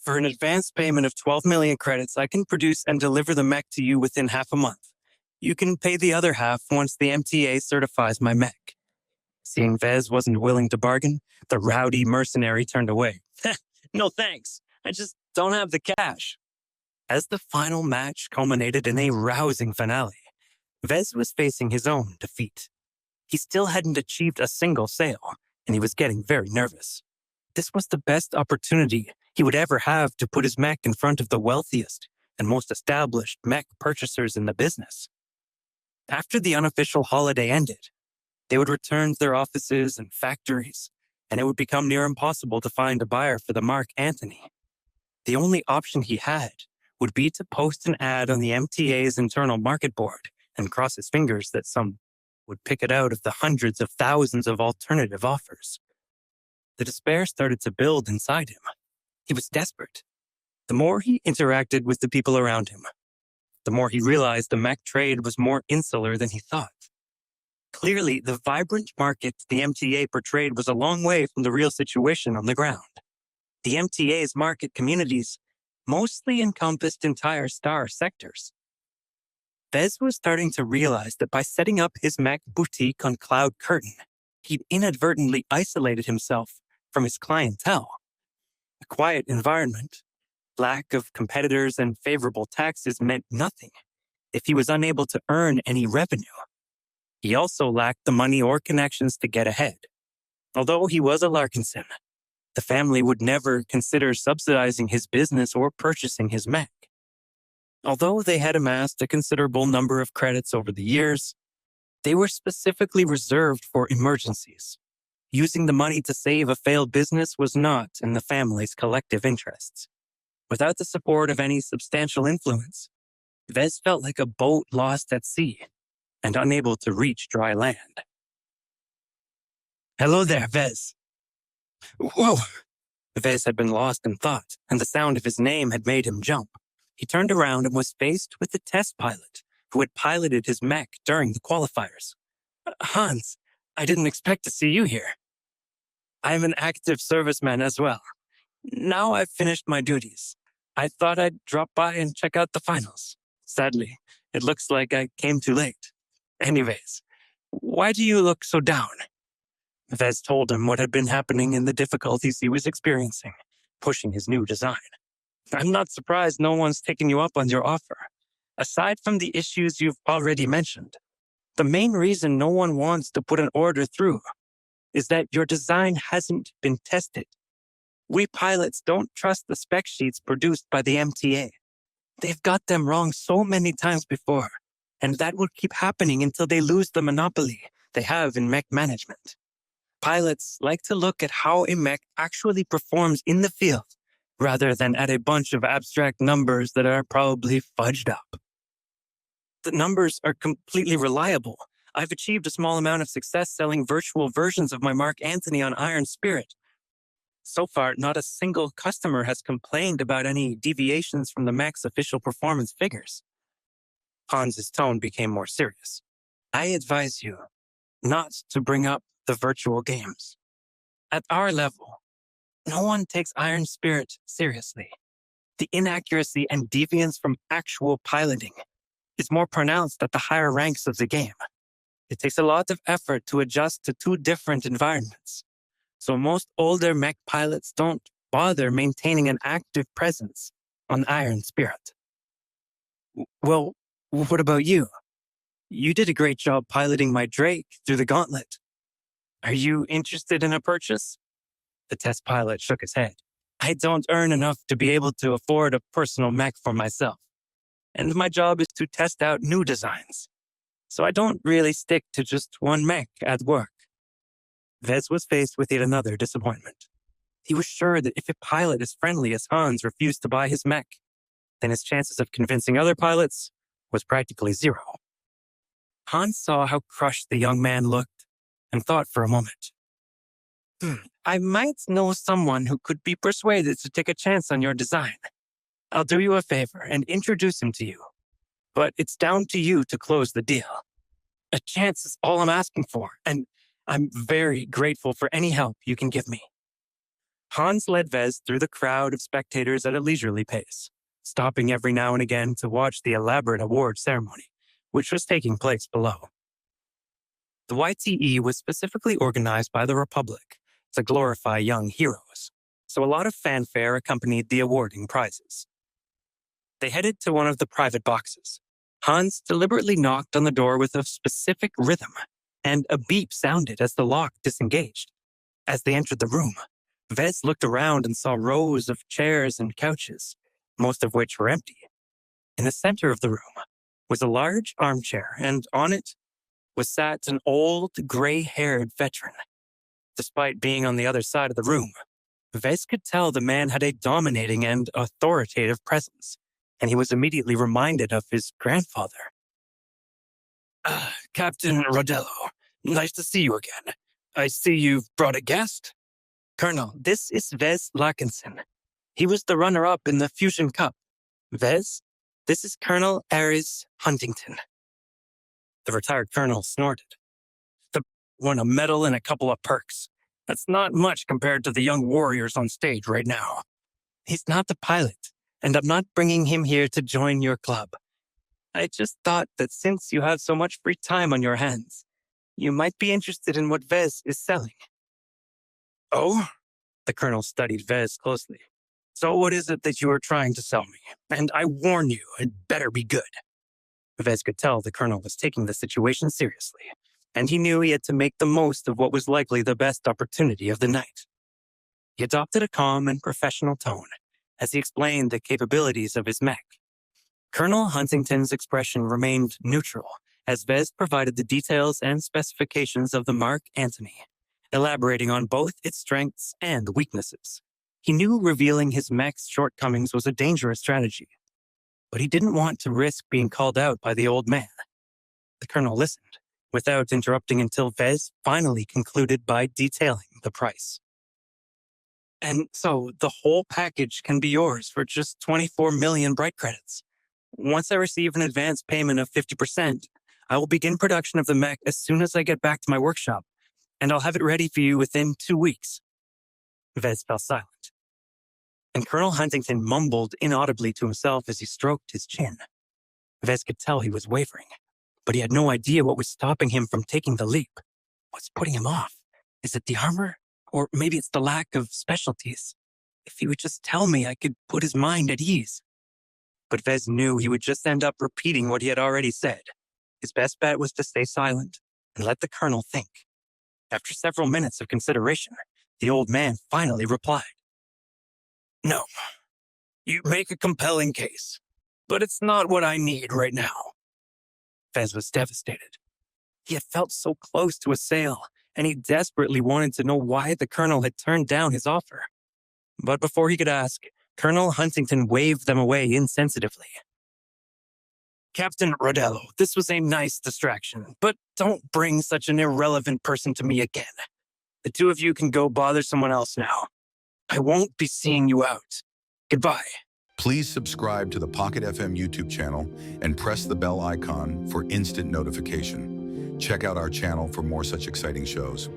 For an advance payment of 12 million credits, I can produce and deliver the mech to you within half a month. You can pay the other half once the MTA certifies my mech. Seeing Vez wasn't willing to bargain, the rowdy mercenary turned away. No thanks, I just don't have the cash. As the final match culminated in a rousing finale, Vez was facing his own defeat. He still hadn't achieved a single sale, and he was getting very nervous. This was the best opportunity he would ever have to put his mech in front of the wealthiest and most established mech purchasers in the business. After the unofficial holiday ended, they would return to their offices and factories, and it would become near impossible to find a buyer for the Mark Antony. The only option he had would be to post an ad on the MTA's internal market board and cross his fingers that some would pick it out of the hundreds of thousands of alternative offers. The despair started to build inside him. He was desperate. The more he interacted with the people around him, the more he realized the mech trade was more insular than he thought. Clearly, the vibrant market the MTA portrayed was a long way from the real situation on the ground. The MTA's market communities mostly encompassed entire star sectors. Vez was starting to realize that by setting up his mech boutique on Cloud Curtain, he'd inadvertently isolated himself from his clientele. A quiet environment, lack of competitors, and favorable taxes meant nothing if he was unable to earn any revenue. He also lacked the money or connections to get ahead. Although he was a Larkinson, the family would never consider subsidizing his business or purchasing his mech. Although they had amassed a considerable number of credits over the years, they were specifically reserved for emergencies. Using the money to save a failed business was not in the family's collective interests. Without the support of any substantial influence, Vez felt like a boat lost at sea and unable to reach dry land. Hello there, Vez. Whoa! Vez had been lost in thought, and the sound of his name had made him jump. He turned around and was faced with the test pilot who had piloted his mech during the qualifiers. Hans, I didn't expect to see you here. I'm an active serviceman as well. Now I've finished my duties. I thought I'd drop by and check out the finals. Sadly, it looks like I came too late. Anyways, why do you look so down? Vez told him what had been happening and the difficulties he was experiencing, pushing his new design. I'm not surprised no one's taken you up on your offer. Aside from the issues you've already mentioned, the main reason no one wants to put an order through is that your design hasn't been tested. We pilots don't trust the spec sheets produced by the MTA. They've got them wrong so many times before, and that will keep happening until they lose the monopoly they have in mech management. Pilots like to look at how a mech actually performs in the field, rather than at a bunch of abstract numbers that are probably fudged up. The numbers are completely reliable. I've achieved a small amount of success selling virtual versions of my Mark Antony on Iron Spirit. So far, not a single customer has complained about any deviations from the mech's official performance figures. Hans's tone became more serious. I advise you not to bring up the virtual games. At our level, no one takes Iron Spirit seriously. The inaccuracy and deviance from actual piloting is more pronounced at the higher ranks of the game. It takes a lot of effort to adjust to two different environments. So most older mech pilots don't bother maintaining an active presence on Iron Spirit. Well, what about you? You did a great job piloting my Drake through the gauntlet. Are you interested in a purchase? The test pilot shook his head. I don't earn enough to be able to afford a personal mech for myself, and my job is to test out new designs. So I don't really stick to just one mech at work. Vez was faced with yet another disappointment. He was sure that if a pilot as friendly as Hans refused to buy his mech, then his chances of convincing other pilots was practically zero. Hans saw how crushed the young man looked and thought for a moment. I might know someone who could be persuaded to take a chance on your design. I'll do you a favor and introduce him to you. But it's down to you to close the deal. A chance is all I'm asking for, and I'm very grateful for any help you can give me. Hans led Vez through the crowd of spectators at a leisurely pace, stopping every now and again to watch the elaborate award ceremony, which was taking place below. The YTE was specifically organized by the Republic to glorify young heroes, so a lot of fanfare accompanied the awarding prizes. They headed to one of the private boxes. Hans deliberately knocked on the door with a specific rhythm, and a beep sounded as the lock disengaged. As they entered the room, Vez looked around and saw rows of chairs and couches, most of which were empty. In the center of the room was a large armchair, and on it was sat an old, gray-haired veteran. Despite being on the other side of the room, Vez could tell the man had a dominating and authoritative presence, and he was immediately reminded of his grandfather. Captain Rodello, nice to see you again. I see you've brought a guest. Colonel, this is Vez Larkinson. He was the runner-up in the Fusion Cup. Vez, this is Colonel Ares Huntington. The retired colonel snorted. Won a medal and a couple of perks. That's not much compared to the young warriors on stage right now. He's not the pilot, and I'm not bringing him here to join your club. I just thought that since you have so much free time on your hands, you might be interested in what Vez is selling. Oh? The colonel studied Vez closely. So what is it that you are trying to sell me? And I warn you, it better be good. Vez could tell the colonel was taking the situation seriously, and he knew he had to make the most of what was likely the best opportunity of the night. He adopted a calm and professional tone as he explained the capabilities of his mech. Colonel Huntington's expression remained neutral as Vez provided the details and specifications of the Mark Antony, elaborating on both its strengths and weaknesses. He knew revealing his mech's shortcomings was a dangerous strategy, but he didn't want to risk being called out by the old man. The colonel listened, without interrupting until Vez finally concluded by detailing the price. And so the whole package can be yours for just 24 million bright credits. Once I receive an advance payment of 50%, I will begin production of the mech as soon as I get back to my workshop, and I'll have it ready for you within 2 weeks. Vez fell silent, and Colonel Huntington mumbled inaudibly to himself as he stroked his chin. Vez could tell he was wavering, but he had no idea what was stopping him from taking the leap. What's putting him off? Is it the armor? Or maybe it's the lack of specialties. If he would just tell me, I could put his mind at ease. But Vez knew he would just end up repeating what he had already said. His best bet was to stay silent and let the colonel think. After several minutes of consideration, the old man finally replied. No, you make a compelling case, but it's not what I need right now. Vez was devastated. He had felt so close to a sale, and he desperately wanted to know why the colonel had turned down his offer. But before he could ask, Colonel Huntington waved them away insensitively. Captain Rodello, this was a nice distraction, but don't bring such an irrelevant person to me again. The two of you can go bother someone else now. I won't be seeing you out. Goodbye. Please subscribe to the Pocket FM YouTube channel and press the bell icon for instant notification. Check out our channel for more such exciting shows.